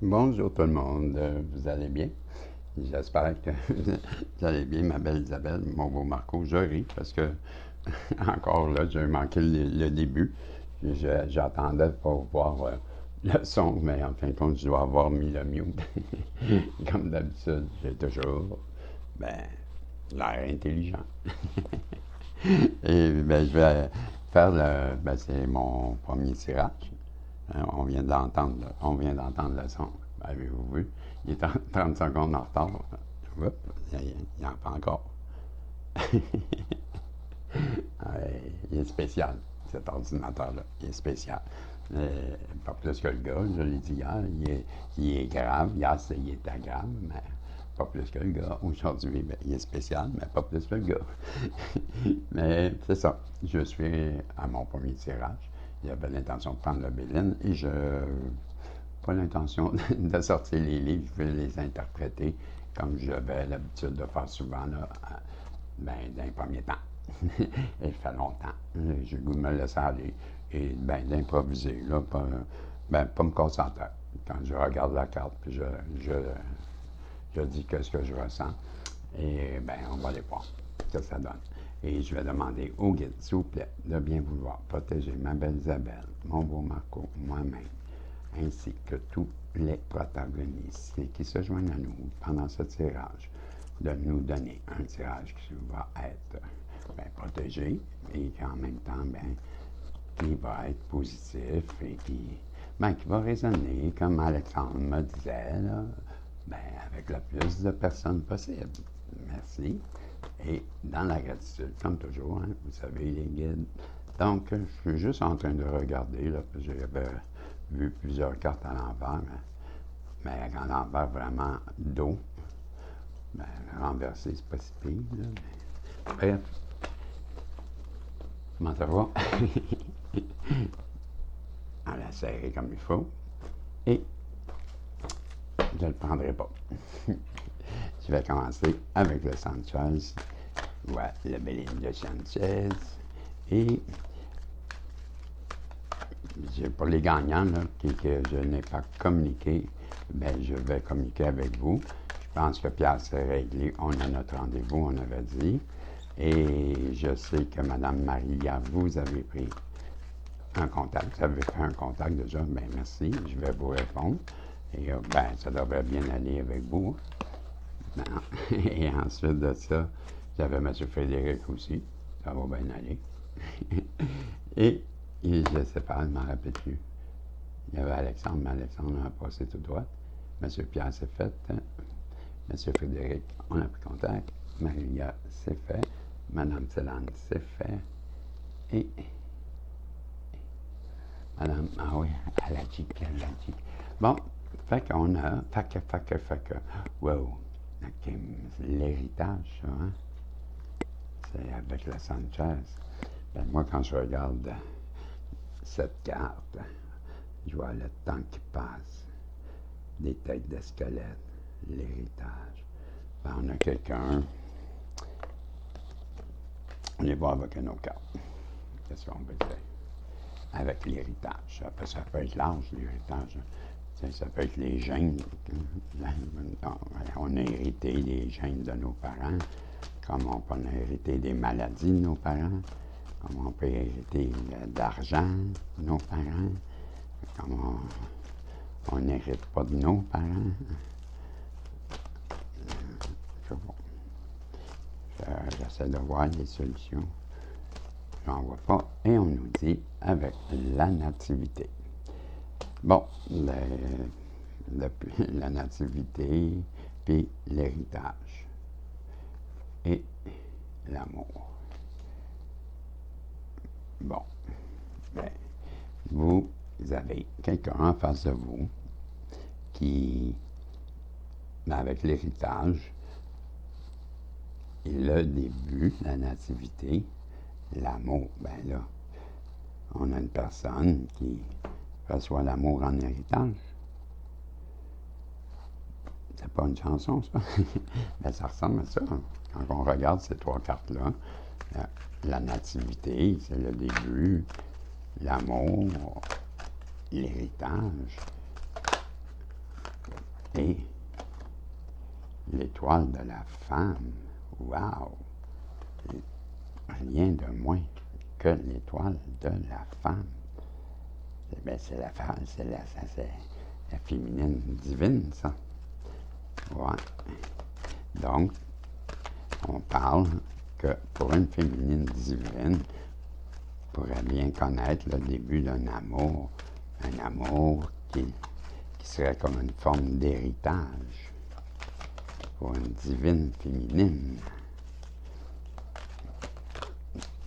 Bonjour tout le monde, vous allez bien? J'espère que vous allez bien, ma belle Isabelle, mon beau Marco. Je ris parce que, encore là, j'ai manqué le début. J'attendais pour voir le son, mais en fin de compte, je dois avoir mis le mute. Comme d'habitude, j'ai toujours, ben, l'air intelligent. Et ben, je vais faire c'est mon premier tirage. On vient d'entendre le son. Avez-vous vu? Il est 30 secondes en retard. Oups, il en fait encore. Il est spécial, cet ordinateur-là. Il est spécial. Pas plus que le gars, je l'ai dit hier. Il est grave. Hier, il était grave, mais pas plus que le gars. Aujourd'hui, ben, il est spécial, mais pas plus que le gars. Mais c'est ça. Je suis à mon premier tirage. J'avais l'intention de prendre le Béline et je pas l'intention de sortir les livres, je vais les interpréter comme j'avais l'habitude de faire souvent là, ben, dans les premiers temps. Et ça fait longtemps. J'ai le goût de me laisser aller et ben, d'improviser, là, pas me casser la tête. Quand je regarde la carte, puis je dis qu'est-ce que je ressens, et ben, on va aller voir ce que ça donne. Et je vais demander au guide, s'il vous plaît, de bien vouloir protéger ma belle Isabelle, mon beau Marco, moi-même, ainsi que tous les protagonistes qui se joignent à nous pendant ce tirage, de nous donner un tirage qui va être protégé et qui en même temps qui va être positif et qui va résonner, comme Alexandre me disait, là, avec le plus de personnes possible. Merci. Et dans la gratitude, comme toujours, hein, vous savez, les guides. Donc, je suis juste en train de regarder, là, parce que j'avais vu plusieurs cartes à l'envers, mais à l'envers vraiment d'eau. Ben, renverser, c'est pas si pire, là, mais... Bref, comment ça va? On l'a serré comme il faut. Et je ne le prendrai pas. Je vais commencer avec le Sanchez. Voilà, le Béline de Sanchez. Et pour les gagnants là, que je n'ai pas communiqué, je vais communiquer avec vous. Je pense que Pierre s'est réglé. On a notre rendez-vous, on avait dit. Et je sais que Mme Maria, vous avez pris un contact. Vous avez fait un contact déjà. Bien, merci. Je vais vous répondre. Et ça devrait bien aller avec vous. Et ensuite de ça, j'avais M. Frédéric aussi. Ça va bien aller. et je ne sais pas, je ne m'en rappelle plus. Il y avait Alexandre, mais Alexandre a passé tout droit. M. Pierre s'est fait. M. Frédéric, on a pris contact. Maria, c'est fait. Mme Célane, c'est fait. Et Madame, ah oui, allergique. Bon, fait qu'on a, fait que, wow, ok, l'héritage, ça, hein? C'est avec la Sanchez. Ben, moi, quand je regarde cette carte, je vois le temps qui passe, des têtes de squelettes, l'héritage. Ben, on a quelqu'un, on les voit avec nos cartes. Qu'est-ce qu'on veut dire? Avec l'héritage. Ça peut être large, l'héritage. Ça peut être les gènes. On a hérité les gènes de nos parents, comme on peut hériter des maladies de nos parents, comme on peut hériter d'argent de nos parents, comme on n'hérite pas de nos parents. J'essaie de voir des solutions. J'en vois pas. Et on nous dit avec la nativité. Bon, la nativité, puis l'héritage et l'amour. Bon, vous avez quelqu'un en face de vous qui, avec l'héritage, et le début, la nativité, l'amour, là, on a une personne qui reçoit l'amour en héritage. C'est pas une chanson, ça? Ça ressemble à ça. Quand on regarde ces trois cartes-là, la nativité, c'est le début, l'amour, l'héritage. Et l'étoile de la femme, wow! Rien de moins que l'étoile de la femme. Ben, c'est la femme, c'est la féminine divine, ça. Ouais. Donc, on parle que pour une féminine divine, pourrait bien connaître le début d'un amour, un amour qui serait comme une forme d'héritage pour une divine féminine.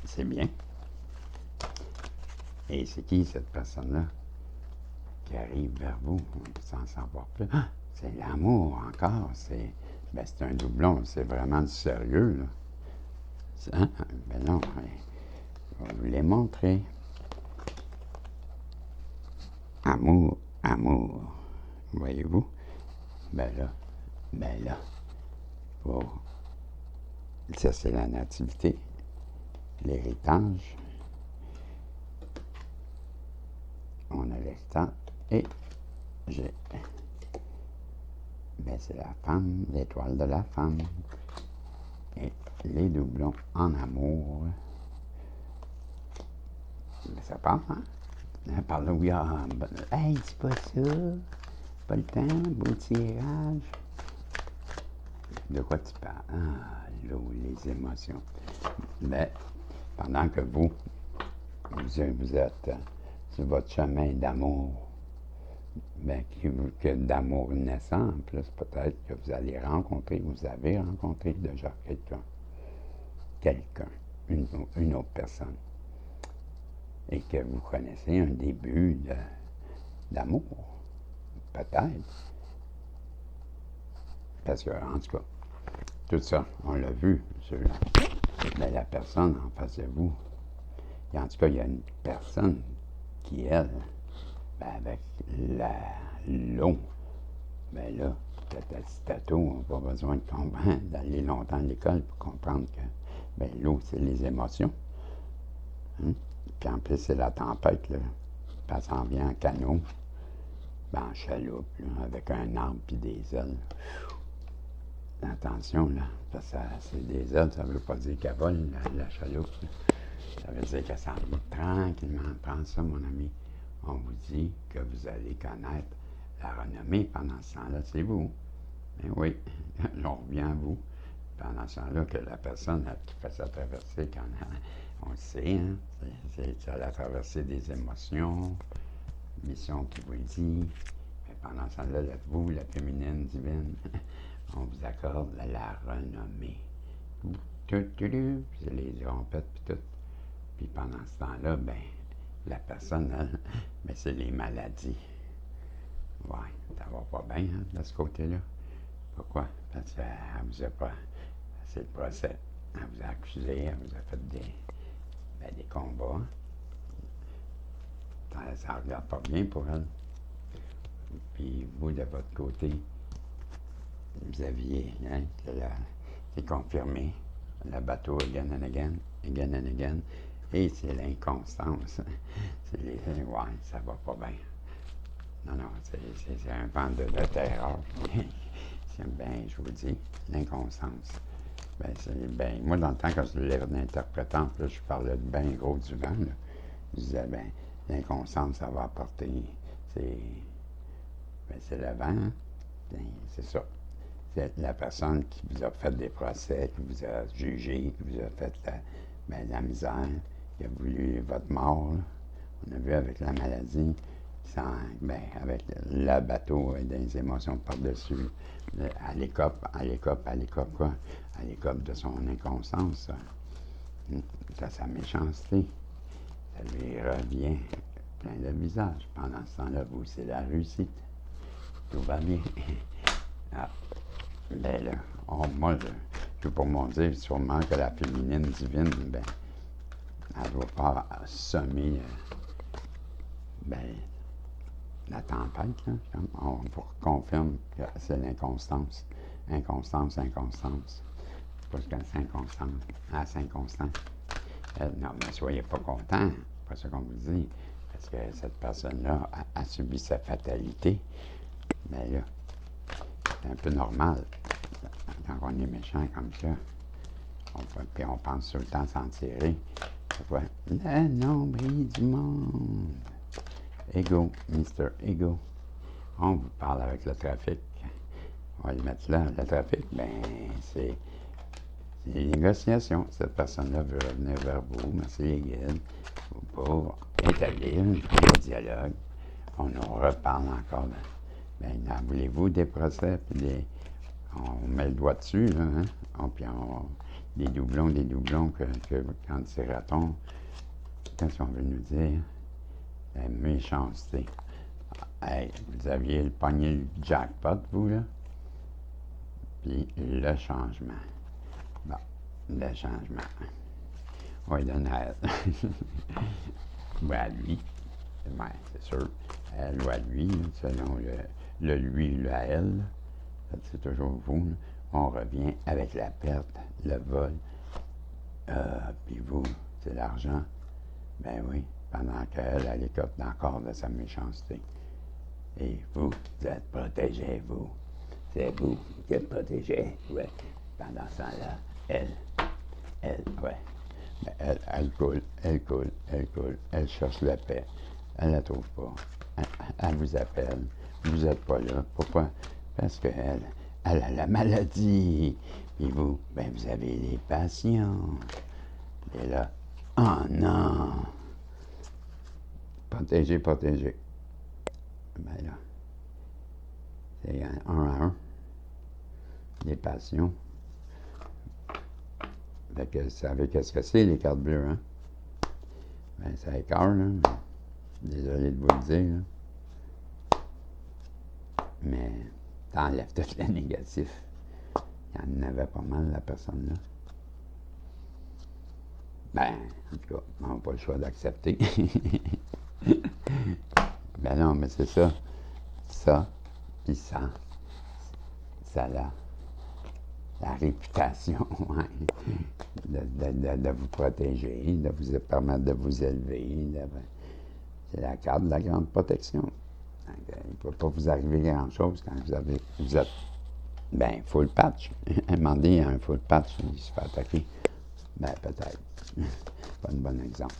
C'est bien. Et c'est qui cette personne-là qui arrive vers vous sans savoir plus? Ah, c'est l'amour encore. C'est un doublon. C'est vraiment du sérieux, là. Hein? Ben non, je vais vous les montrer. Amour, amour. Voyez-vous? Ben là. Oh. Ça, c'est la nativité, l'héritage. On a l'héritage et j'ai. Ben, c'est la femme, l'étoile de la femme. Et les doublons en amour. Ben, ça part, hein? Par là, oui, hey, c'est pas ça. Pas le temps, beau tirage. De quoi tu parles? Ah, l'eau, les émotions. Mais pendant que vous êtes sur votre chemin d'amour, ben, que d'amour naissant, en plus, peut-être que vous allez rencontrer, vous avez rencontré déjà une autre personne, et que vous connaissez un début d'amour, peut-être. Parce que, en tout cas, tout ça, on l'a vu sur la personne en face de vous. Et en tout cas, il y a une personne qui, elle, ben, avec l'eau, ben là, peut-être on n'a pas besoin d'aller longtemps à l'école pour comprendre que ben, l'eau, c'est les émotions. Hein? Puis en plus, c'est la tempête, là. Puis elle s'en vient en canot, ben, en chaloupe, là, avec un arbre puis des ailes. Attention, là, parce que c'est des ailes, ça ne veut pas dire qu'elle vole, la chaloupe. Là. Ça veut dire qu'elle s'en vient tranquillement. Prends ça, mon ami. On vous dit que vous allez connaître la renommée pendant ce temps-là, c'est vous. Ben oui, on revient à vous. Pendant ce temps-là, que la personne qui fait sa traversée, quand on le sait, hein, c'est la traversée des émotions, mission qui vous le dit. Mais pendant ce temps-là, vous, la féminine divine, on vous accorde la renommée. C'est les trompettes puis tout. Puis pendant ce temps-là, ben, la personne, elle, ben, c'est les maladies. Ouais, ça va pas bien, hein, de ce côté-là. Pourquoi? Parce qu'elle vous a pas. C'est le procès. Elle vous a accusé, elle vous a fait des combats. Ça ne regarde pas bien pour elle. Puis vous, de votre côté, vous aviez, hein, c'est confirmé, le bateau again and again, again and again, et c'est l'inconstance. Ouais, ça va pas bien. Non, c'est un vent de terreur. Ben, je vous dis, l'inconstance. Ben, moi, dans le temps, quand je lève d'interprétante, là, je parlais de bien gros du vent. Là. Je disais, ben, l'inconstance, ça va apporter. C'est le vent. Hein? Ben, c'est ça. C'est la personne qui vous a fait des procès, qui vous a jugé, qui vous a fait la misère, qui a voulu votre mort. Là. On a vu avec la maladie, avec le bateau et des émotions par-dessus, à l'écope, quoi? À l'écope de son inconscience, de sa méchanceté. Ça lui revient plein de visage. Pendant ce temps-là, vous, c'est la réussite. Tout va bien. Ah. Ben là, moi, je peux pas dire sûrement que la féminine divine, ben, elle ne va pas semer, la tempête, là. On vous confirme que c'est l'inconstance. Inconstance. Pas jusqu'à Saint-Constant. Non, mais soyez pas contents. C'est pas ça qu'on vous dit. Parce que cette personne-là a subi sa fatalité. Mais là, C'est un peu normal. Quand on est méchant comme ça, puis on pense tout le temps s'en tirer. Ouais. Le nombril du monde. Ego, Mister Ego. On vous parle avec le trafic. On va le mettre là. Le trafic, ben, c'est des négociations. Cette personne-là veut revenir vers vous, merci les guides, pour établir un dialogue. On nous reparle encore. Ben, voulez-vous des procès, puis on met le doigt dessus, là, hein? Puis des doublons que quand c'est raton, qu'est-ce qu'on veut nous dire? La méchanceté. Hey, vous aviez pogné le jackpot, vous, là? Puis le changement. Bon, le changement. On va lui donner à elle. Ou à lui. Ouais, c'est sûr. Elle ou à lui, selon le lui ou le à elle. C'est toujours vous. Là. On revient avec la perte, le vol. Puis vous, c'est l'argent. Ben oui, pendant qu'elle, elle écope encore de sa méchanceté. Et vous êtes protégé, vous. C'est vous qui êtes protégé, ouais. Pendant ce temps-là, ouais. Mais elle cherche la paix. Elle la trouve pas. Elle vous appelle. Vous n'êtes pas là. Pourquoi? Parce qu'elle a la maladie. Et vous, ben vous avez les patients. Et là, oh non! Protégé. Ben là, c'est un à un. Les passions. Fait que vous savez qu'est-ce que c'est, les cartes bleues, hein? Ben, ça écœure, là. Désolé de vous le dire, là. Mais t'enlèves tout le négatif. Il y en avait pas mal, la personne-là. Ben, en tout cas, on n'a pas le choix d'accepter. Ben non, mais c'est ça. Ça, puis ça la réputation, ouais, de vous protéger, de vous permettre de vous élever. C'est la carte de la grande protection. Donc, il ne peut pas vous arriver grand-chose quand vous êtes, ben, full patch. À un moment donné, il y a un full patch, il se fait attaquer. Ben, peut-être. Pas un bon exemple.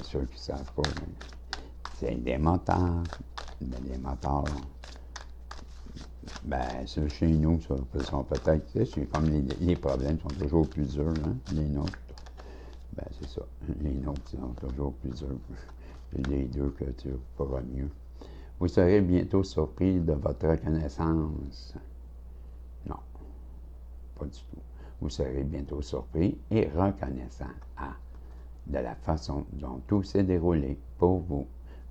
Ceux qui ne savent pas, c'est des motards. Des motards. Ben, ça, chez nous, ça, sont peut-être, c'est comme les problèmes sont toujours plus durs, hein, les nôtres. Ben, c'est ça. Les nôtres sont toujours plus durs. Les deux que tu pourras mieux. Vous serez bientôt surpris de votre reconnaissance. Non, pas du tout. Vous serez bientôt surpris et reconnaissant de la façon dont tout s'est déroulé pour vous,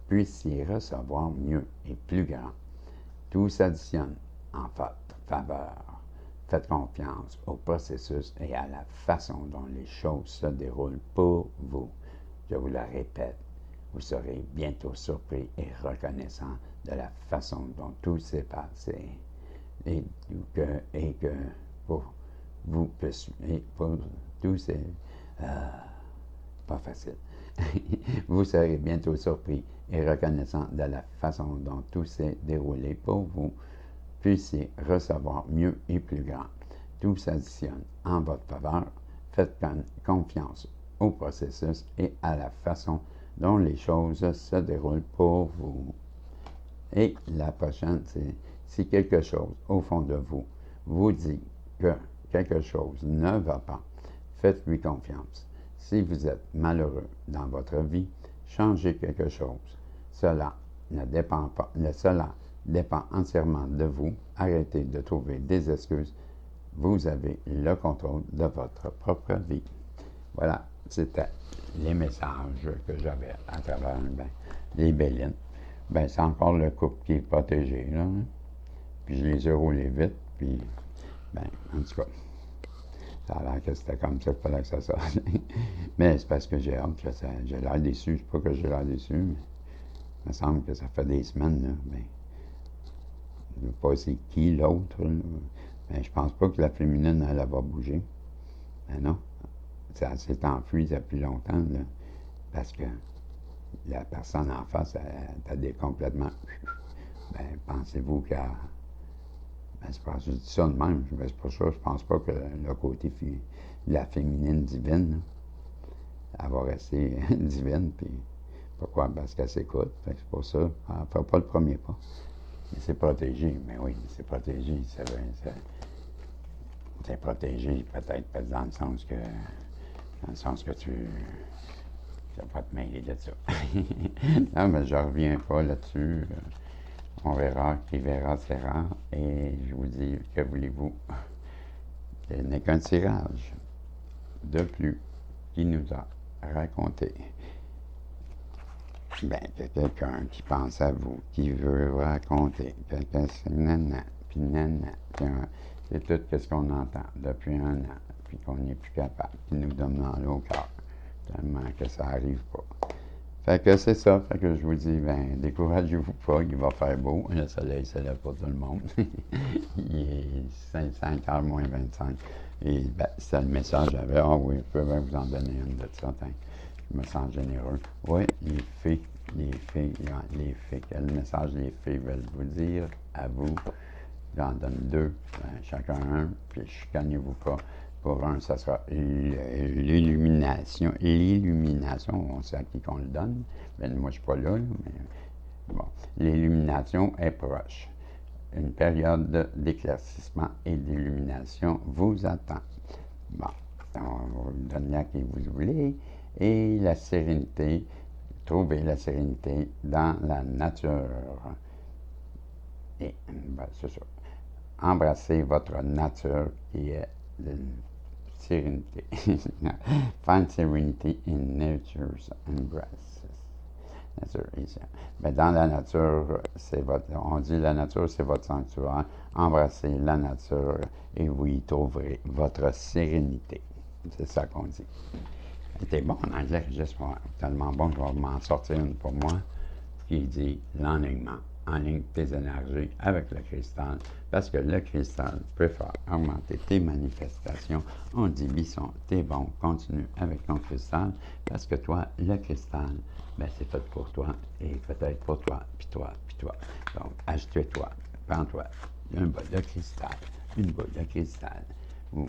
puissiez recevoir mieux et plus grand. Tout s'additionne en votre faveur. Faites confiance au processus et à la façon dont les choses se déroulent pour vous. Je vous le répète, vous serez bientôt surpris et reconnaissant de la façon dont tout s'est passé et que pour vous, et pour tous c'est pas facile. Vous serez bientôt surpris et reconnaissant de la façon dont tout s'est déroulé pour vous, puissiez recevoir mieux et plus grand. Tout s'additionne en votre faveur. Faites confiance au processus et à la façon dont les choses se déroulent pour vous. Et la prochaine, c'est si quelque chose au fond de vous vous dit que quelque chose ne va pas, faites-lui confiance. Si vous êtes malheureux dans votre vie, changez quelque chose. Cela dépend entièrement de vous. Arrêtez de trouver des excuses. Vous avez le contrôle de votre propre vie. Voilà, c'était les messages que j'avais à travers les bélines. Ben, c'est encore le couple qui est protégé, là. Hein? Puis je les ai roulés vite, puis, ben, en tout cas, ça a l'air que c'était comme ça qu'il fallait que ça sorte. Mais c'est parce que j'ai hâte, j'ai l'air déçu. C'est pas que j'ai l'air déçu, mais il me semble que ça fait des semaines, là. Ben, je ne sais pas c'est qui l'autre, mais je pense pas que la féminine, elle va bouger. Ben non. Ça s'est enfui depuis longtemps, là, parce que la personne en face, elle complètement. Ben, pensez-vous qu'elle Ben, c'est pas, je dis ça de même, ben, c'est pas ça. Je pense pas que le côté la féminine divine, là, elle va rester divine, puis pourquoi? Parce qu'elle s'écoute. Fait que c'est pour ça. Elle ne fait pas le premier pas. Mais c'est protégé. Mais oui, c'est protégé. C'est protégé, peut-être dans le sens que tu ne vas pas te mêler de ça. Non, mais je reviens pas là-dessus. On verra, qui verra, sera. Et je vous dis, que voulez-vous? Ce n'est qu'un tirage de plus qui nous a raconté. Ben, quelqu'un qui pense à vous, qui veut vous raconter, quelqu'un c'est nana, puis nana, puis c'est tout ce qu'on entend depuis un an, puis qu'on n'est plus capable, qui nous donne mal au cœur, tellement que ça n'arrive pas. Fait que c'est ça, fait que je vous dis, ben, découragez-vous pas, il va faire beau, le soleil se lève pour tout le monde. Il est 5 heures moins 25. Et ben, c'est le message, j'avais, ah oui, je peux bien vous en donner une de ça, je me sens généreux. Oui, les fées, quel message les fées veulent vous dire à vous? J'en donne deux, chacun un, puis chicanez-vous pas. Pour un, ça sera l'illumination. L'illumination, on sait à qui qu'on le donne. Ben, moi, je ne suis pas là, mais bon. L'illumination est proche. Une période d'éclaircissement et d'illumination vous attend. Bon, on va vous donner à qui vous voulez. Et la sérénité, trouvez la sérénité dans la nature. Et, ben, c'est ça. Embrassez votre nature qui est de sérénité. Find serenity in nature's embrace. Mais dans la nature, on dit la nature, c'est votre sanctuaire. Embrassez la nature et vous y trouverez votre sérénité. C'est ça qu'on dit. C'était bon en anglais, j'espère. Tellement bon que je vais m'en sortir une pour moi, qui dit l'enlignement. Enligne tes énergies avec le cristal, parce que le cristal peut faire augmenter tes manifestations. On dit, Bisson, t'es bon, continue avec ton cristal, parce que toi, le cristal, ben, c'est fait pour toi, et peut-être pour toi, puis toi, puis toi. Donc, achète-toi, prends-toi un bol de cristal, une boule de cristal, ou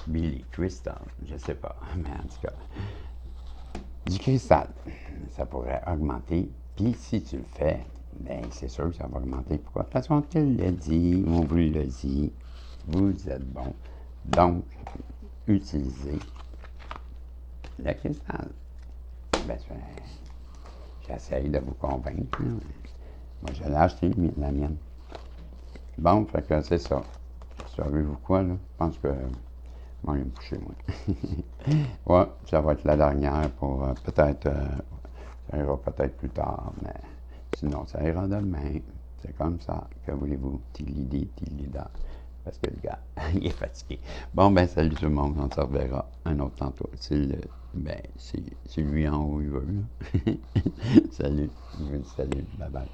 Billy Crystal, je sais pas, mais en tout cas, du cristal, ça pourrait augmenter, puis si tu le fais, bien, c'est sûr que ça va augmenter. Pourquoi? Parce qu'on te l'a dit, on vous l'a dit, vous êtes bon. Donc, utilisez le cristal. Ben, j'essaye de vous convaincre. Là. Moi, je l'ai acheté, la mienne. Bon, fait que c'est ça. Savez-vous quoi, là? Je pense que moi, je vais me coucher, moi. Ouais, ça va être la dernière pour peut-être... ça ira peut-être plus tard, mais sinon, ça ira demain. C'est comme ça. Que voulez-vous? Tilida. Parce que le gars, il est fatigué. Bon, ben, salut tout le monde. On se reverra un autre tantôt. C'est lui en haut, il veut. Salut. Je vous dis salut. Bye bye.